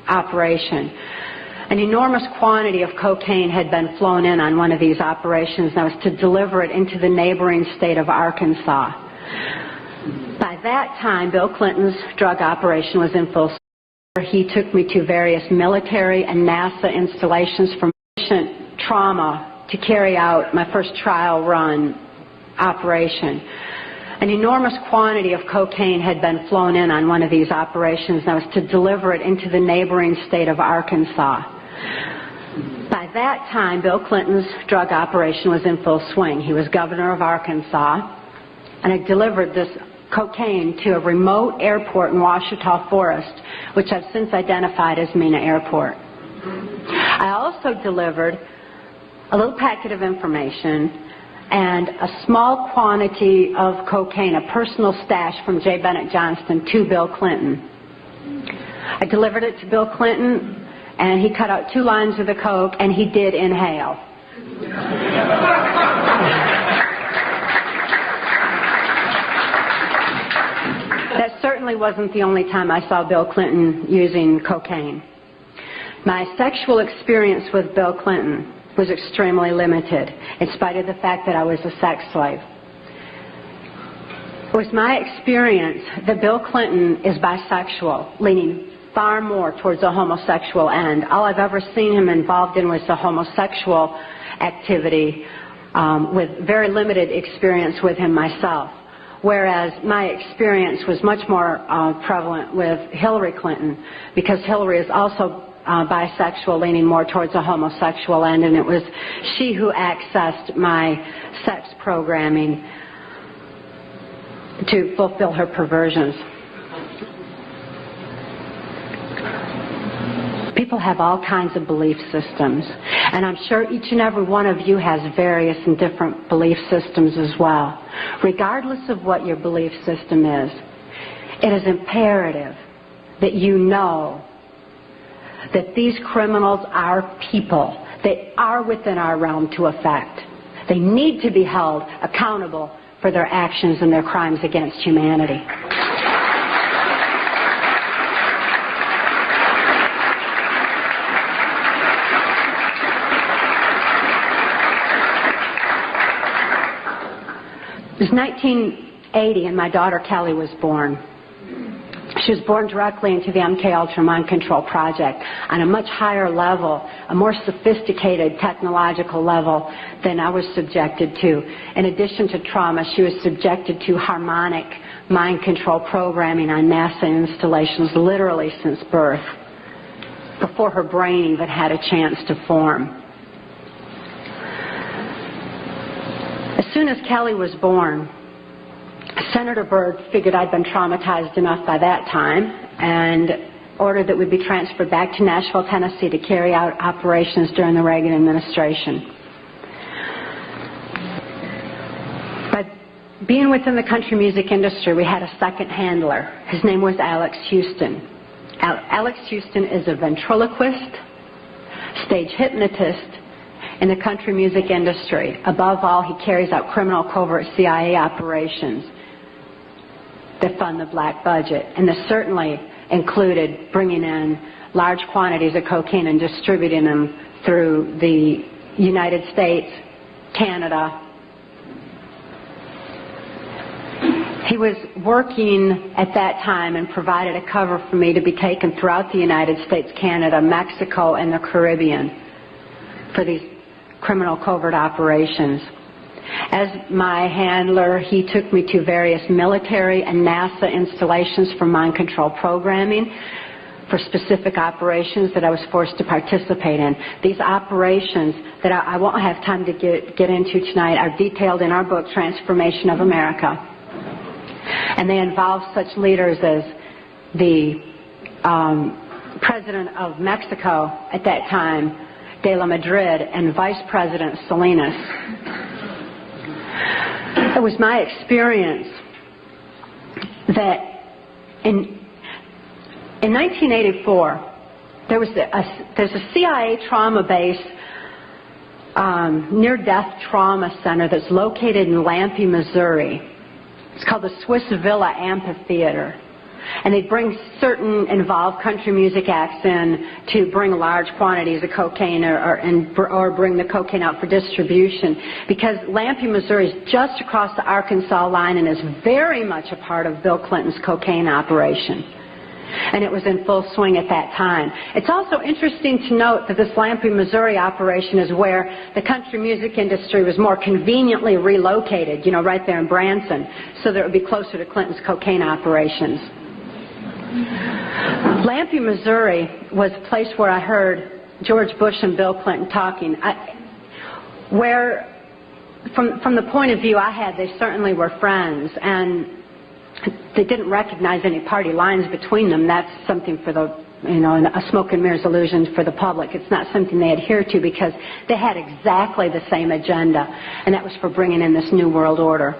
operation. An enormous quantity of cocaine had been flown in on one of these operations, and I was to deliver it into the neighboring state of Arkansas. By that time, Bill Clinton's drug operation was in full swing. He took me to various military and NASA installations for patient trauma to carry out my first trial run operation. An enormous quantity of cocaine had been flown in on one of these operations, and I was to deliver it into the neighboring state of Arkansas. By that time, Bill Clinton's drug operation was in full swing. He was governor of Arkansas, and I delivered this cocaine to a remote airport in Ouachita Forest, which I've since identified as Mena Airport. I also delivered a little packet of information and a small quantity of cocaine, a personal stash from J. Bennett Johnston, to Bill Clinton. I delivered it to Bill Clinton, and he cut out 2 lines of the coke, and he did inhale. That certainly wasn't the only time I saw Bill Clinton using cocaine. My sexual experience with Bill Clinton was extremely limited, in spite of the fact that I was a sex slave. It was my experience that Bill Clinton is bisexual, leaning far more towards the homosexual end. All I've ever seen him involved in was the homosexual activity, with very limited experience with him myself. Whereas my experience was much more prevalent with Hillary Clinton, because Hillary is also bisexual, leaning more towards the homosexual end, and it was she who accessed my sex programming to fulfill her perversions. People have all kinds of belief systems, and I'm sure each and every one of you has various and different belief systems as well. Regardless of what your belief system is, it is imperative that you know that these criminals are people. They are within our realm to affect. They need to be held accountable for their actions and their crimes against humanity. It was 1980, and my daughter Kelly was born. She was born directly into the MK Ultra Mind Control Project on a much higher level, a more sophisticated technological level than I was subjected to. In addition to trauma, she was subjected to harmonic mind control programming on NASA installations literally since birth, before her brain even had a chance to form. As soon as Kelly was born, Senator Byrd figured I'd been traumatized enough by that time and ordered that we be transferred back to Nashville, Tennessee to carry out operations during the Reagan administration. By being within the country music industry, we had a second handler. His name was Alex Houston. Alex Houston is a ventriloquist, stage hypnotist in the country music industry. Above all, he carries out criminal covert CIA operations that fund the black budget, and this certainly included bringing in large quantities of cocaine and distributing them through the United States, Canada. He was working at that time and provided a cover for me to be taken throughout the United States, Canada, Mexico, and the Caribbean for these criminal covert operations. As my handler, he took me to various military and NASA installations for mind control programming for specific operations that I was forced to participate in. These operations that I won't have time to get into tonight are detailed in our book, Transformation of America. And they involve such leaders as the President of Mexico at that time, De La Madrid, and Vice President Salinas. It was my experience that in 1984, there's a CIA trauma base, near-death trauma center that's located in Lampe, Missouri. It's called the Swiss Villa Amphitheater. And they'd bring certain involved country music acts in to bring large quantities of cocaine or bring the cocaine out for distribution, because Lampe, Missouri is just across the Arkansas line and is very much a part of Bill Clinton's cocaine operation. And it was in full swing at that time. It's also interesting to note that this Lampe, Missouri operation is where the country music industry was more conveniently relocated, you know, right there in Branson, so that it would be closer to Clinton's cocaine operations. Lampe, Missouri was a place where I heard George Bush and Bill Clinton talking, where, from the point of view I had, they certainly were friends, and they didn't recognize any party lines between them. That's something for the, you know, a smoke and mirrors illusion for the public. It's not something they adhere to, because they had exactly the same agenda, and that was for bringing in this New World Order.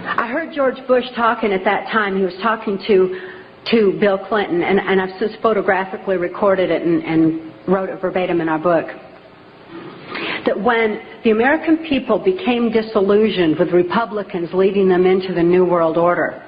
I heard George Bush talking at that time. He was talking to Bill Clinton, and I've since photographically recorded it and wrote it verbatim in our book, that when the American people became disillusioned with Republicans leading them into the New World Order,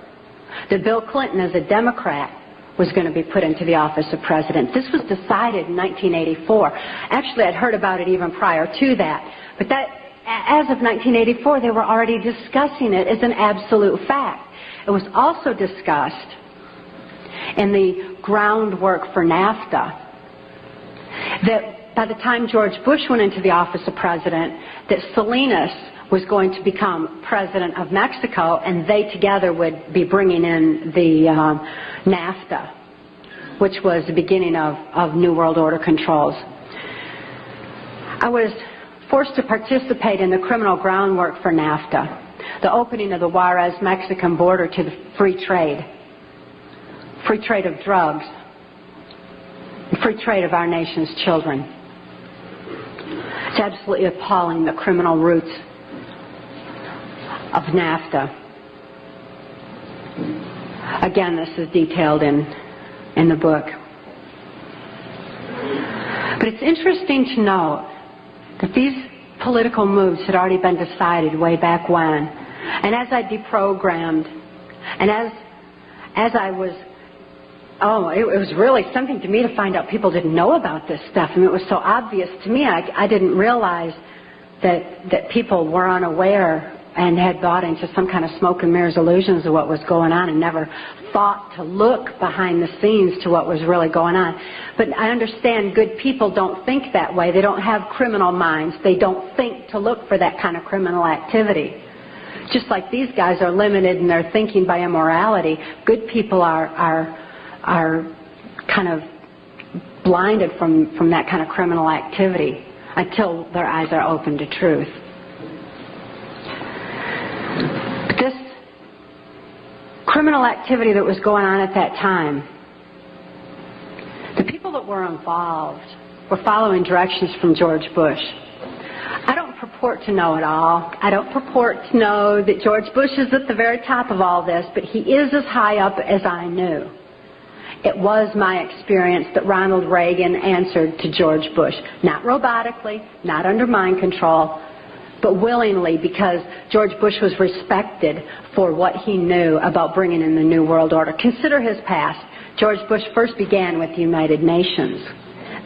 that Bill Clinton, as a Democrat, was going to be put into the office of president. This was decided in 1984. Actually, I'd heard about it even prior to that. But that, as of 1984, they were already discussing it as an absolute fact. It was also discussed in the groundwork for NAFTA that by the time George Bush went into the office of president, that Salinas was going to become president of Mexico, and they together would be bringing in the NAFTA, which was the beginning of New World Order controls. I was forced to participate in the criminal groundwork for NAFTA, the opening of the Juarez-Mexican border to the free trade of drugs, free trade of our nation's children. It's absolutely appalling, the criminal roots of NAFTA. Again, this is detailed in the book. But it's interesting to note that these political moves had already been decided way back when. And as I deprogrammed, and as I was, it was really something to me to find out people didn't know about this stuff. I mean, it was so obvious to me. I didn't realize that people were unaware and had bought into some kind of smoke and mirrors illusions of what was going on, and never thought to look behind the scenes to what was really going on. But I understand good people don't think that way. They don't have criminal minds. They don't think to look for that kind of criminal activity. Just like these guys are limited in their thinking by immorality, good people are kind of blinded from that kind of criminal activity until their eyes are open to truth. But this criminal activity that was going on at that time, the people that were involved were following directions from George Bush. I don't purport to know it all. I don't purport to know that George Bush is at the very top of all this, but he is as high up as I knew. It was my experience that Ronald Reagan answered to George Bush, not robotically, not under mind control, but willingly, because George Bush was respected for what he knew about bringing in the New World Order. Consider his past. George Bush first began with the United Nations.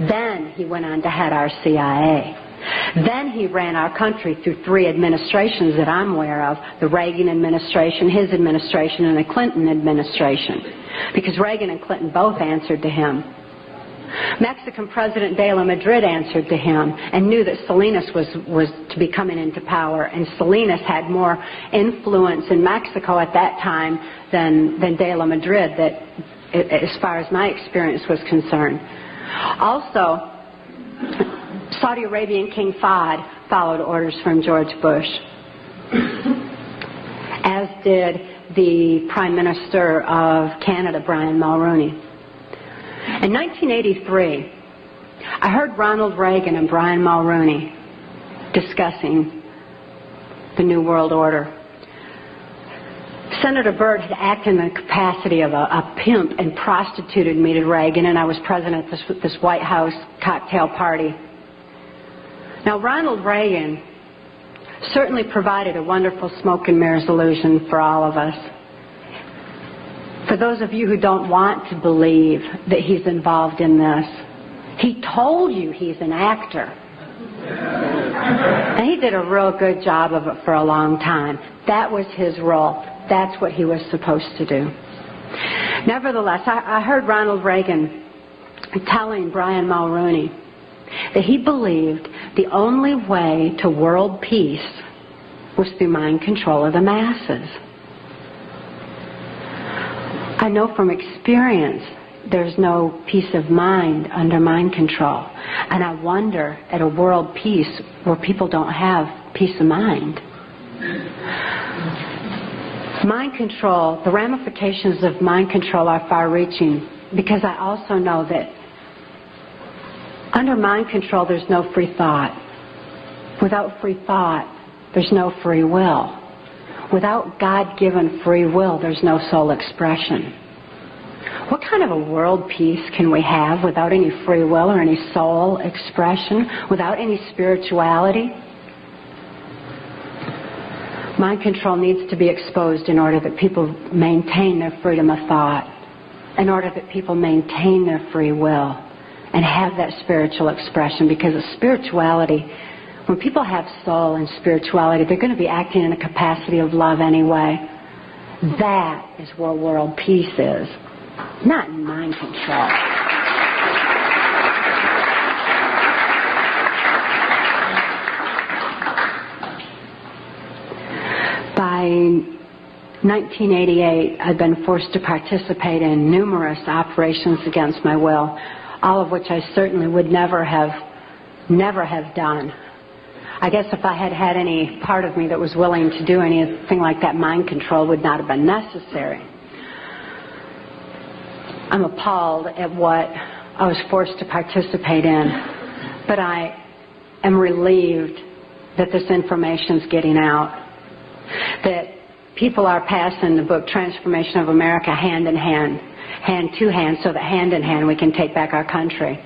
Then he went on to head our CIA. Then he ran our country through 3 administrations that I'm aware of: the Reagan administration, his administration, and the Clinton administration, because Reagan and Clinton both answered to him. Mexican President de la Madrid answered to him and knew that Salinas was to be coming into power, and Salinas had more influence in Mexico at that time than de la Madrid, that, as far as my experience was concerned. Also, Saudi Arabian King Fahd followed orders from George Bush, as did the Prime Minister of Canada, Brian Mulroney. In 1983, I heard Ronald Reagan and Brian Mulroney discussing the New World Order. Senator Byrd had acted in the capacity of a pimp and prostituted me to Reagan, and I was present at this White House cocktail party. Now, Ronald Reagan certainly provided a wonderful smoke and mirrors illusion for all of us. For those of you who don't want to believe that he's involved in this, he told you he's an actor. And he did a real good job of it for a long time. That was his role. That's what he was supposed to do. Nevertheless, I heard Ronald Reagan telling Brian Mulroney that he believed the only way to world peace was through mind control of the masses. I know from experience there's no peace of mind under mind control. And I wonder at a world peace where people don't have peace of mind. Mind control, the ramifications of mind control are far-reaching, because I also know that under mind control there's no free thought. Without free thought, there's no free will. Without God-given free will, there's no soul expression. What kind of a world peace can we have without any free will or any soul expression, without any spirituality? Mind control needs to be exposed in order that people maintain their freedom of thought, in order that people maintain their free will and have that spiritual expression, because of spirituality, when people have soul and spirituality, they're going to be acting in a capacity of love anyway. That is where world peace is, not in mind control. By 1988, I'd been forced to participate in numerous operations against my will, all of which I certainly would never have done. I guess if I had had any part of me that was willing to do anything like that, mind control would not have been necessary. I'm appalled at what I was forced to participate in, but I am relieved that this information's getting out, that people are passing the book Transformation of America hand in hand, hand to hand, so that hand in hand we can take back our country.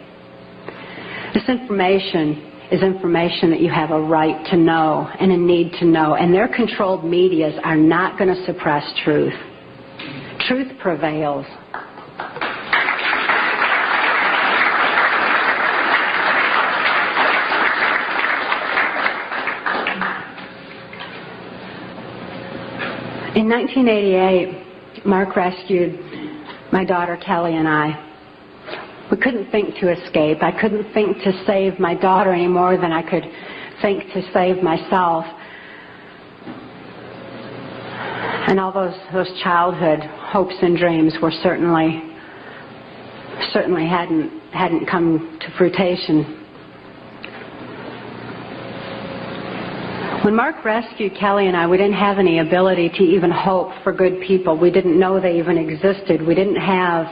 This information is information that you have a right to know and a need to know, and their controlled medias are not going to suppress truth. Truth prevails. In 1988, Mark rescued my daughter Kelly and I. We couldn't think to escape. I couldn't think to save my daughter any more than I could think to save myself. And all those childhood hopes and dreams were certainly hadn't come to fruition. When Mark rescued Kelly and I, we didn't have any ability to even hope for good people. We didn't know they even existed. We didn't have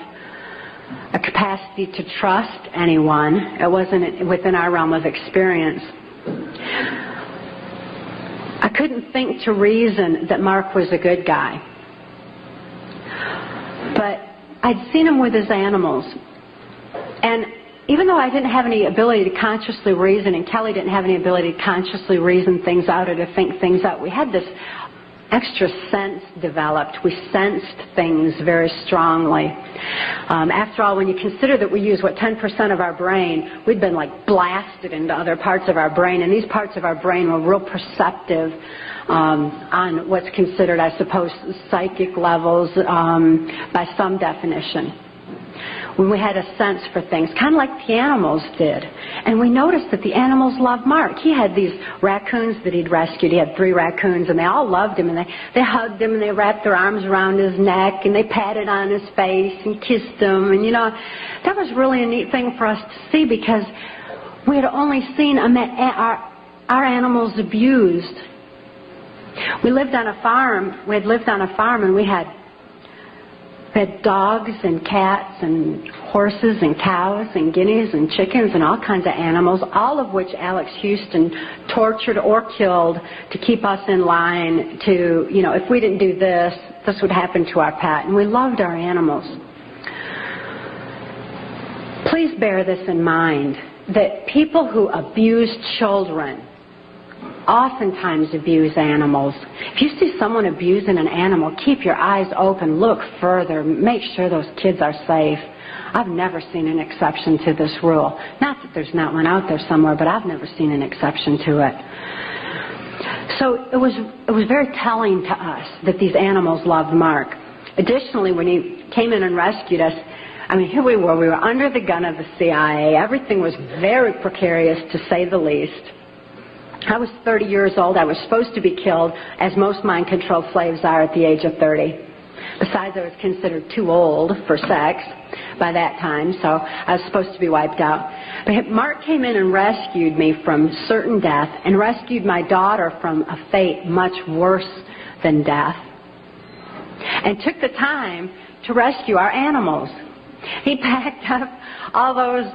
a capacity to trust anyone. It wasn't within our realm of experience. I couldn't think to reason that Mark was a good guy. But I'd seen him with his animals. And even though I didn't have any ability to consciously reason, and Kelly didn't have any ability to consciously reason things out or to think things out, we had this extra sense developed. We sensed things very strongly. After all, when you consider that we use, 10% of our brain, we'd been like blasted into other parts of our brain, and these parts of our brain were real perceptive on what's considered, I suppose, psychic levels by some definition. When we had a sense for things, kind of like the animals did. And we noticed that the animals loved Mark. He had these raccoons that he'd rescued. He had 3 raccoons, and they all loved him, and they hugged him, and they wrapped their arms around his neck, and they patted on his face and kissed him. And, that was really a neat thing for us to see, because we had only seen our animals abused. We lived on a farm. We had lived on a farm, and we had dogs and cats and horses and cows and guineas and chickens and all kinds of animals, all of which Alex Houston tortured or killed to keep us in line to, if we didn't do this, this would happen to our pet. And we loved our animals. Please bear this in mind, that people who abuse children oftentimes abuse animals. If you see someone abusing an animal, keep your eyes open, look further, make sure those kids are safe. I've never seen an exception to this rule. Not that there's not one out there somewhere, but I've never seen an exception to it. So it was very telling to us that these animals loved Mark. Additionally, when he came in and rescued us, I mean, here we were under the gun of the CIA. Everything was very precarious, to say the least. I was 30 years old. I was supposed to be killed, as most mind-controlled slaves are at the age of 30. Besides, I was considered too old for sex by that time, so I was supposed to be wiped out. But Mark came in and rescued me from certain death and rescued my daughter from a fate much worse than death, and took the time to rescue our animals. He packed up all those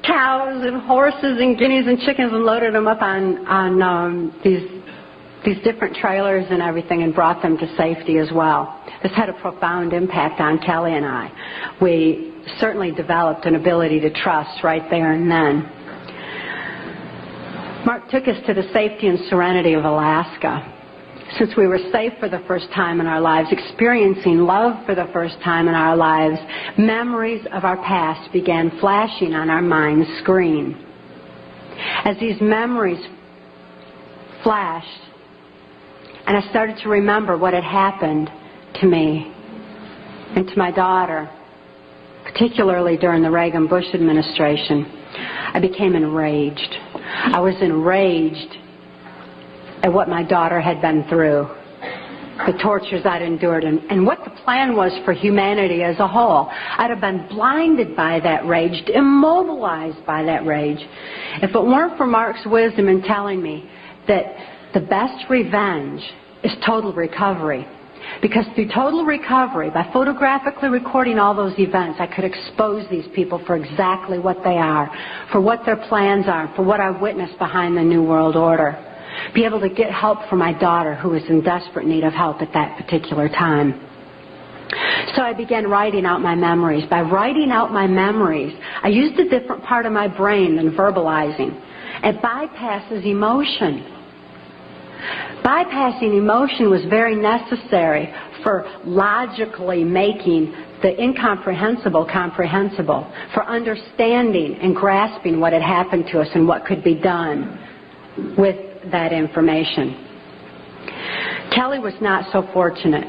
cows and horses and guineas and chickens and loaded them up on these different trailers and everything and brought them to safety as well. This had a profound impact on Kelly and I. We certainly developed an ability to trust right there and then. Mark took us to the safety and serenity of Alaska. Since we were safe for the first time in our lives, experiencing love for the first time in our lives, memories of our past began flashing on our mind's screen. As these memories flashed, and I started to remember what had happened to me and to my daughter, particularly during the Reagan-Bush administration, I became enraged. I was enraged at what my daughter had been through, the tortures I'd endured, and what the plan was for humanity as a whole. I'd have been blinded by that rage, immobilized by that rage, if it weren't for Mark's wisdom in telling me that the best revenge is total recovery. Because through total recovery, by photographically recording all those events, I could expose these people for exactly what they are, for what their plans are, for what I witnessed behind the New World Order. Be able to get help for my daughter, who was in desperate need of help at that particular time. So I began writing out my memories. By writing out my memories, I used a different part of my brain than verbalizing. It bypasses emotion. Bypassing emotion was very necessary for logically making the incomprehensible comprehensible, for understanding and grasping what had happened to us and what could be done with that information. Kelly was not so fortunate.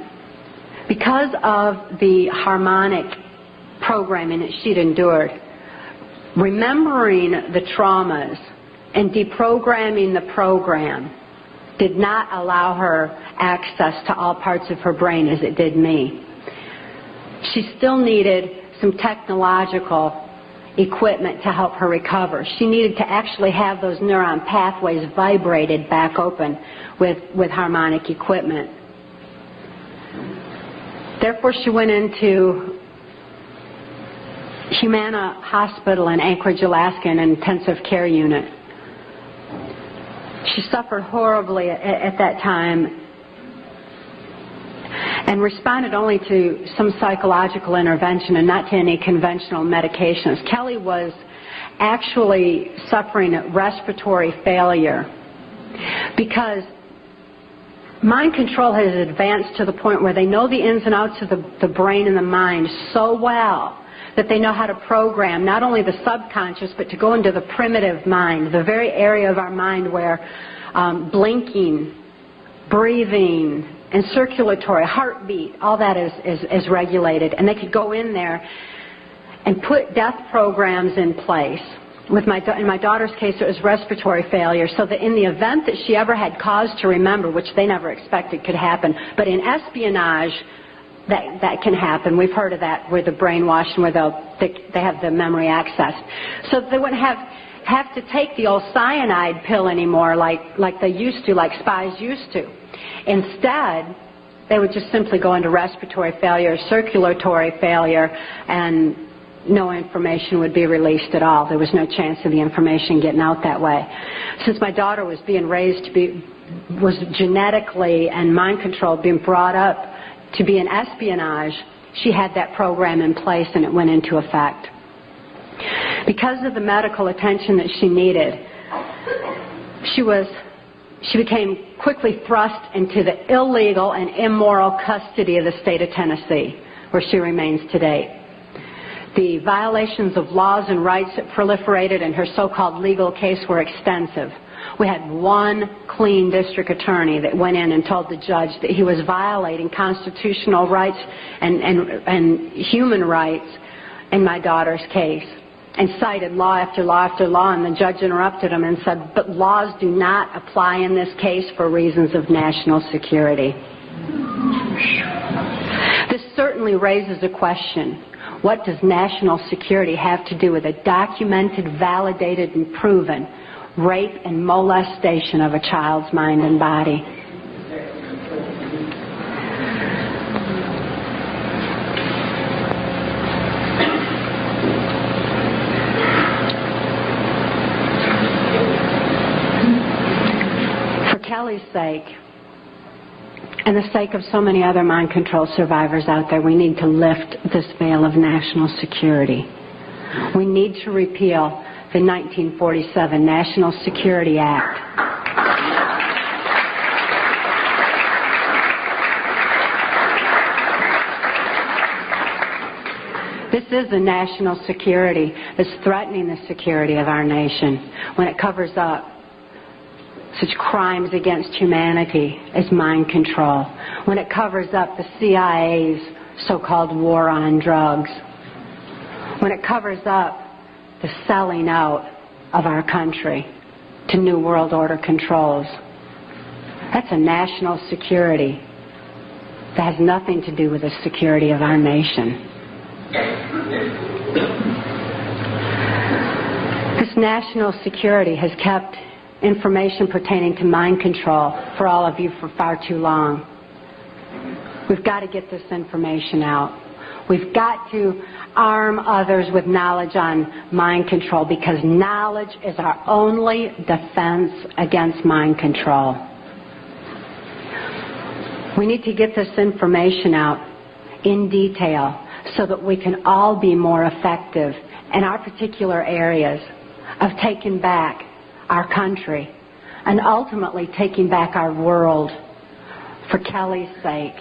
Because of the harmonic programming that she'd endured, remembering the traumas and deprogramming the program did not allow her access to all parts of her brain as it did me. She still needed some technological equipment to help her recover. She needed to actually have those neuron pathways vibrated back open with harmonic equipment. Therefore, she went into Humana Hospital in Anchorage, Alaska, in an intensive care unit. She suffered horribly at that time and responded only to some psychological intervention and not to any conventional medications. Kelly was actually suffering respiratory failure because mind control has advanced to the point where they know the ins and outs of the brain and the mind so well that they know how to program not only the subconscious, but to go into the primitive mind, the very area of our mind where blinking, breathing, and circulatory, heartbeat, all that is regulated. And they could go in there and put death programs in place. In my daughter's case, it was respiratory failure, so that in the event that she ever had cause to remember, which they never expected could happen, but in espionage, that can happen. We've heard of that, where the brainwashed, where they have the memory access. So they wouldn't have to take the old cyanide pill anymore like they used to, like spies used to. Instead, they would just simply go into respiratory failure, circulatory failure, and no information would be released at all. There was no chance of the information getting out that way. Since my daughter was being raised was genetically and mind controlled, being brought up to be in espionage, she had that program in place and it went into effect. Because of the medical attention that she needed, she was she became quickly thrust into the illegal and immoral custody of the state of Tennessee, where she remains today. The violations of laws and rights that proliferated in her so-called legal case were extensive. We had one clean district attorney that went in and told the judge that he was violating constitutional rights and human rights in my daughter's case, and cited law after law after law, and the judge interrupted him and said, but laws do not apply in this case for reasons of national security. This certainly raises a question. What does national security have to do with a documented, validated, and proven rape and molestation of a child's mind and body? For Kelly's sake, and the sake of so many other mind control survivors out there, we need to lift this veil of national security. We need to repeal the 1947 National Security Act. This is a national security that's threatening the security of our nation when it covers up such crimes against humanity as mind control, when it covers up the CIA's so-called war on drugs, when it covers up the selling out of our country to New World Order controls. That's a national security that has nothing to do with the security of our nation. This national security has kept information pertaining to mind control for all of you for far too long. We've got to get this information out. We've got to arm others with knowledge on mind control, because knowledge is our only defense against mind control. We need to get this information out in detail so that we can all be more effective in our particular areas of taking back our country and ultimately taking back our world, for Kelly's sake,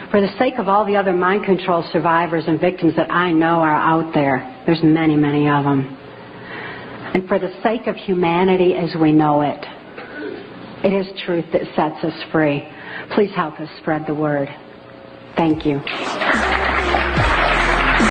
for the sake of all the other mind control survivors and victims that I know are out there. There's many, many of them. And for the sake of humanity as we know it. It is truth that sets us free. Please help us spread the word. Thank you.